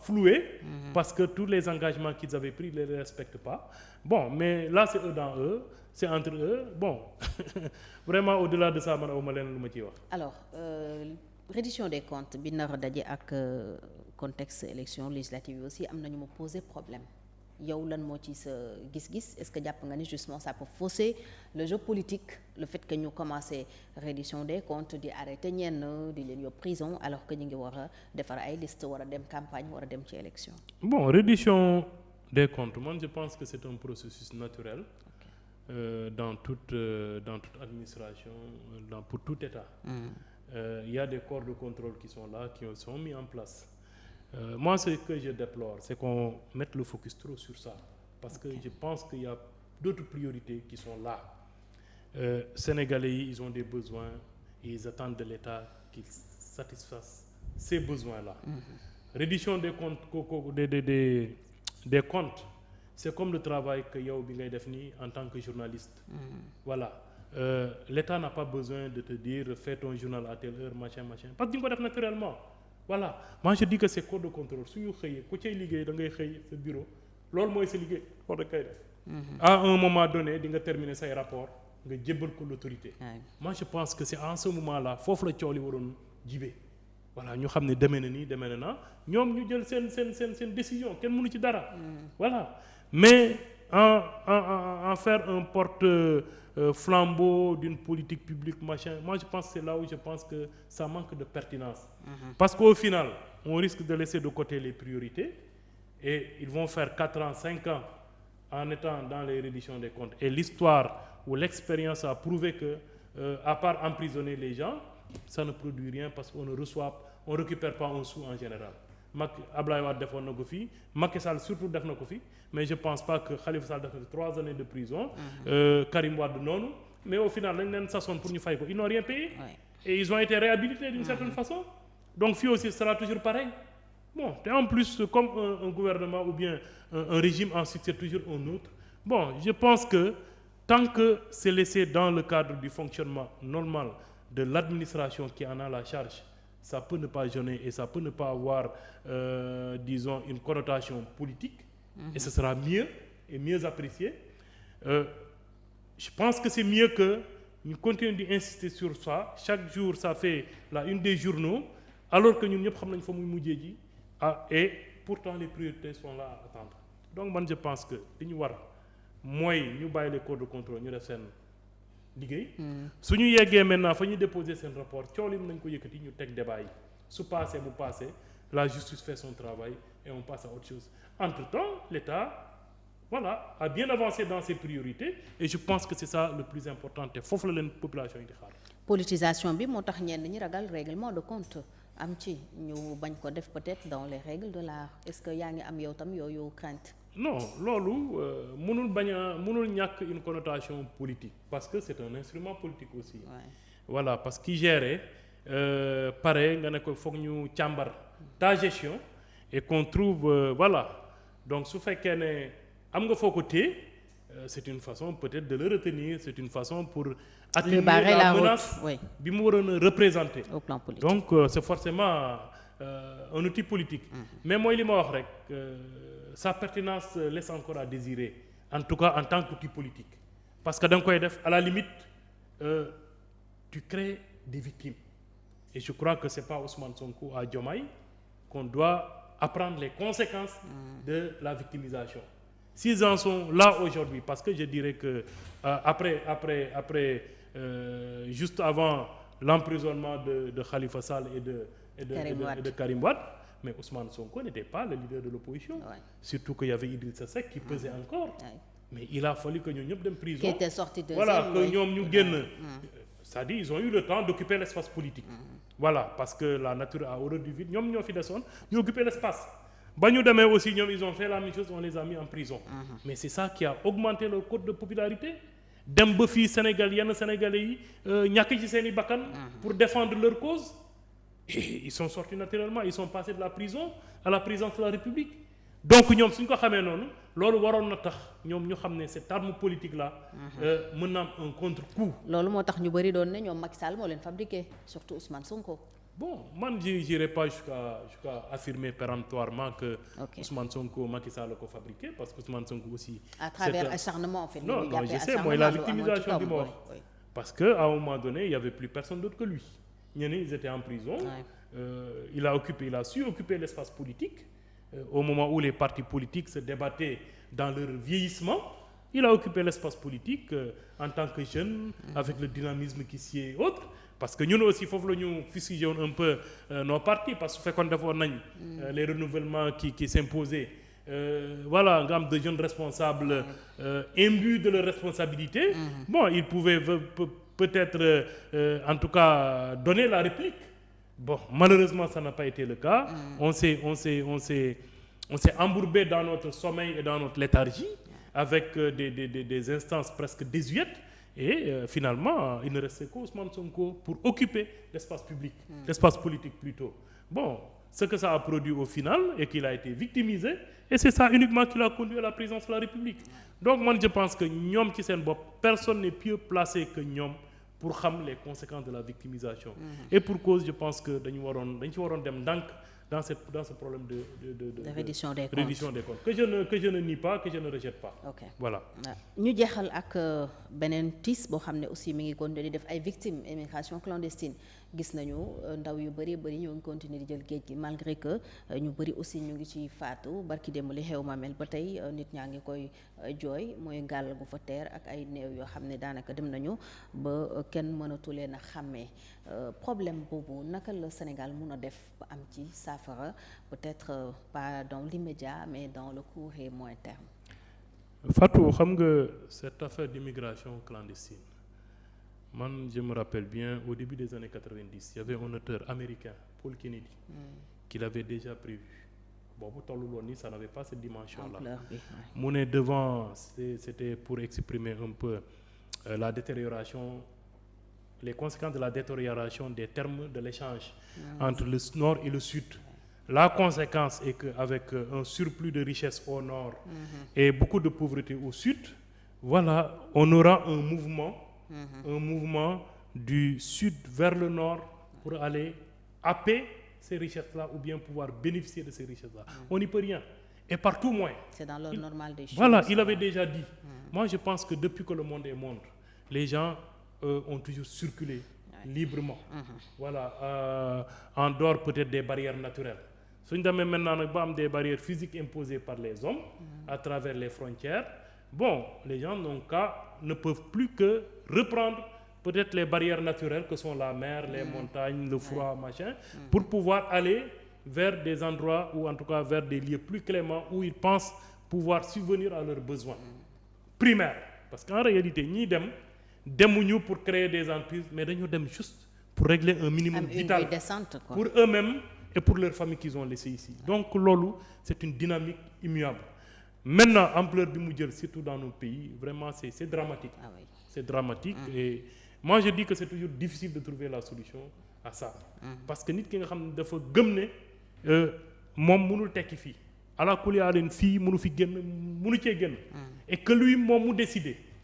floués parce que tous les engagements qu'ils avaient pris, ils ne les respectent pas. Bon, mais là, c'est eux dans eux, c'est entre eux. Bon, vraiment, au-delà de ça, man awma leen lu ma ciy wax. Alors, reddition des comptes bi nar a daje ak contexte élection législative yi aussi am na ñu ma poser problème yow lan moo ci sa gis-gis est-ce que jàpp nga ni justement ça peut fausser le jeu politique le fait que ñu commencé reddition des comptes di arrêter ñenn di leen yóbbu prison alors que ñu ngi war a defar ay liste war a dem campagne war a dem ci élection. Bon, reddition des comptes, moi je pense que c'est un processus naturel dans toute administration, pour tout État. Il y a des corps de contrôle qui sont là, qui sont mis en place. Moi, ce que je déplore, c'est qu'on mette le focus trop sur ça. Parce que je pense qu'il y a d'autres priorités qui sont là. Sénégalais, ils ont des besoins et ils attendent de l'État qu'il satisfasse ces besoins-là. Reddition des comptes, des comptes, c'est comme le travail que yow bi ngay def nii en tant que journaliste. Voilà. L'État n'a pas besoin de te dire fais ton journal à telle heure, machin. Parce que di nga ko def naturellement. Voilà. Moi je dis que c'est corps de contrôle suñu xëyee ku cay liggéey da ngay xëy sa bureau loolu mooy sa liggéey war da koy def. À un moment donné di nga terminer say rapport nga jébbal ko l'autorité. Moi je pense que c'est en ce moment-là foofu la coow li waroon jibee. Voilà ñu xam ne demee na nii demee na naa ñoom ñu jël seen décision kenn mënu ci dara. Voilà mais en faire un flambeau d'une politique publique machin, moi je pense que c'est là où je pense que ça manque de pertinence. Parce qu'au final on risque de laisser de côté les priorités et ils vont faire 4 ans 5 ans en étant dans les redditions des comptes et l'histoire ou l'expérience a prouvé que à part emprisonner les gens ça ne produit rien parce qu'on on récupère pas un sou en général. Ablaye Wade defoon na ko fii Macky Sall surtout def na ko fi mais je pense pas que Khalifa Sall def na 3 années de prison. Karim Wade noonu mais au final dañ leen sasoon pour ñu fay ko ils n'ont rien payé. Et ils ont été réhabilités d'une certaine façon. Donc fii aussi ce sera toujours pareil. Bon et en plus comme un gouvernement ou bien un régime en succède toujours un autre. Bon je pense que tant que c'est laissé dans le cadre du fonctionnement normal de l'administration qui en a la charge, ça peut ne pas gêner et ça peut ne pas avoir disons une connotation politique et ce sera mieux et mieux apprécié. Je pense que c'est mieux que ñu continuer d'insister sur ça chaque jour ça fait la une des journaux alors que ñun ñëpp xam nañ fa muy mujjee ji et pourtant les priorités sont là à attendre. Donc man je pense que li ñu war mooy ñu bàyyi les corps de contrôle ñu def seen liggéey. su ñu yeggee maintenant fa ñu déposer seen rapport coow li mën nañ ko yëkkati ñu teg débat yi su passé bu passé la justice fait son travail et on passe à autre chose. Entre-temps l'État voilà a bien avancé dans ses priorités et je pense que c'est ça le plus important te foofu la leen population yi di xaar. Politisation bi moo tax ñenn ñi ragal règlement de compte am ci ñu bañ ko def peut-être dans les règles de l'art est-ce que yaa ngi am yow tam yooyu crainte. Non loolu mënul ñàkk une connotation politique parce que c'est un instrument politique aussi. Voilà parce que gérer pare nga ne ko foog ñu càmbar ta gestion et qu'on trouve voilà donc su fekkee ne am nga foo ko téye c'est une façon peut-être de le retenir c'est une façon pour atténuer la menace bi mu waroon a représenter au plan politique. Donc c'est forcément un outil politique. Mais mooy li ma wax rek sa pertinence laisse encore à désirer en tout cas en tant qu'outil politique parce que da nga koy def à la limite tu crées des victimes et je crois que c'est pas Ousmane Sonko à Diomaye qu'on doit apprendre les conséquences de la victimisation. S'ils en sont là aujourd'hui parce que je dirais que après juste avant l'emprisonnement de Khalifa Sall et de Karim Wade, mais Ousmane Sonko n'était pas le leader de l'opposition. Surtout qu'il y avait Idrissa Seck qui pesait encore. Mais il a fallu que ñoom ñëpp dem prison. Qui était sorti de voilà que ñoom ñu génn. C'est-à-dire ils ont eu le temps d'occuper l'espace politique. Voilà parce que la nature a horreur du vide ñoom ñoo fi desoon ñu occuper l'espace. Ba ñu demee aussi ñoom ils ont fait la même chose on les a mis en prison. Mais c'est ça qui a augmenté leur cote de popularité. Dem ba fii Sénégal yenn Sénégalais yi ñàkk ci seeni bakkan pour défendre leur cause. Et ils sont sortis naturellement ils sont passés de la prison à la présidence de la République. Donc ñoom suñ ko xamee noonu loolu waroon na tax ñoom ñu xam ne cette arme politique là mën na am un contre-coup. loolu moo tax ñu bari doon ne ñoom Macky Sall moo leen fabriqué surtout Ousmane Sonko. Bon, moi je n'irai pas jusqu'à affirmer péremptoirement que Ousmane Sonko, Macky Sall l'a fabriqué, parce que Ousmane Sonko aussi... À travers acharnement, en fait. Non, je sais, moi, la victimisation du mort. Oui. Parce qu'à un moment donné, il n'y avait plus personne d'autre que lui. Ils étaient en prison. Il a su occuper l'espace politique. Au moment où les partis politiques se débattaient dans leur vieillissement, il a occupé l'espace politique en tant que jeune, avec le dynamisme qui s'y est autre. Parce que nous aussi, il faut que nous fusions un peu nos partis, parce que quand on a les renouvellements qui s'imposaient, voilà, un gamme de jeunes responsables imbus de leurs responsabilités, bon, ils pouvaient peut-être, en tout cas, donner la réplique. Bon, malheureusement, ça n'a pas été le cas. On s'est embourbé dans notre sommeil et dans notre léthargie, avec des instances presque désuètes. Et finalement, il ne restait qu'Ousmane Sonko pour occuper l'espace public, l'espace politique plutôt. Bon, ce que ça a produit au final est qu'il a été victimisé, et c'est ça uniquement qui l'a conduit à la présidence de la République. Donc moi je pense que ñoom ci seen bopp, personne n'est mieux placé que ñoom pour xam les conséquences de la victimisation. Et pour cause, je pense que dañu ci waroon dem ndànk dans ce problème de reddition des comptes que je ne nie pas, que je ne rejette pas. Ok, voilà. ñu jeexal ak beneen tiis boo xam ne aussi mi ngi continuer di def ay victimes immigration clandestine. Gis nañu ndaw yu bëri ñoo ngi continuer di jël géej gi malgré que ñu bëri aussi ñu ngi ci faatu. Barki démb li xew Mamel ba tey nit ñaa ngi koy jooy, mooy gaal gu fa teer ak ay néew yoo xam ne daanaka dem nañu ba kenn mënatu leen a xàmmee. Problème boobu naka la Sénégal mun a def ba am ci saafara, peut-être pas dans l'immédiat mais dans le court et moyen terme. Fatou, xam nga cette affaire d'immigration clandestine, man je me rappelle bien au début des années 90, il y avait un auteur américain, Paul Kennedy, qui l'avait déjà prévu. Bon, ça n'avait pas cette dimension-là. Mon devant, c'était pour exprimer un peu la détérioration, les conséquences de la détérioration des termes de l'échange entre le nord et le sud. La conséquence est qu'avec un surplus de richesse au nord et beaucoup de pauvreté au sud, voilà, on aura un mouvement du sud vers le nord pour aller happer ces richesses-là ou bien pouvoir bénéficier de ces richesses-là. On n'y peut rien. Et par tout moyen. C'est dans l'ordre normal des choses. Voilà, il avait déjà dit. Moi, je pense que depuis que le monde est monde, les gens ont toujours circulé librement. Voilà, en dehors peut-être des barrières naturelles. Si nous avons maintenant des barrières physiques imposées par les hommes à travers les frontières, bon, les gens ne peuvent plus que reprendre peut-être les barrières naturelles que sont la mer, les montagnes, le froid, machin, pour pouvoir aller vers des endroits ou en tout cas vers des lieux plus cléments où ils pensent pouvoir subvenir à leurs besoins primaires. Parce qu'en réalité, nous demuñu pour créer des entreprises, mais nous dem juste pour régler un minimum vital décente, quoi, pour eux-mêmes et pour leurs familles qu'ils ont laissées ici. Donc, lolo, c'est une dynamique immuable. Maintenant, ampleur du Moudjel, surtout dans nos pays, vraiment, c'est dramatique. Ah oui. C'est dramatique. Et moi, je dis que c'est toujours difficile de trouver la solution à ça. Parce que nit ki nga xam dafa gëm ne moom mënul tekki fii. ala kulli aalen fii mënu fi génn mënu cee génn. Et que lui moom mu décider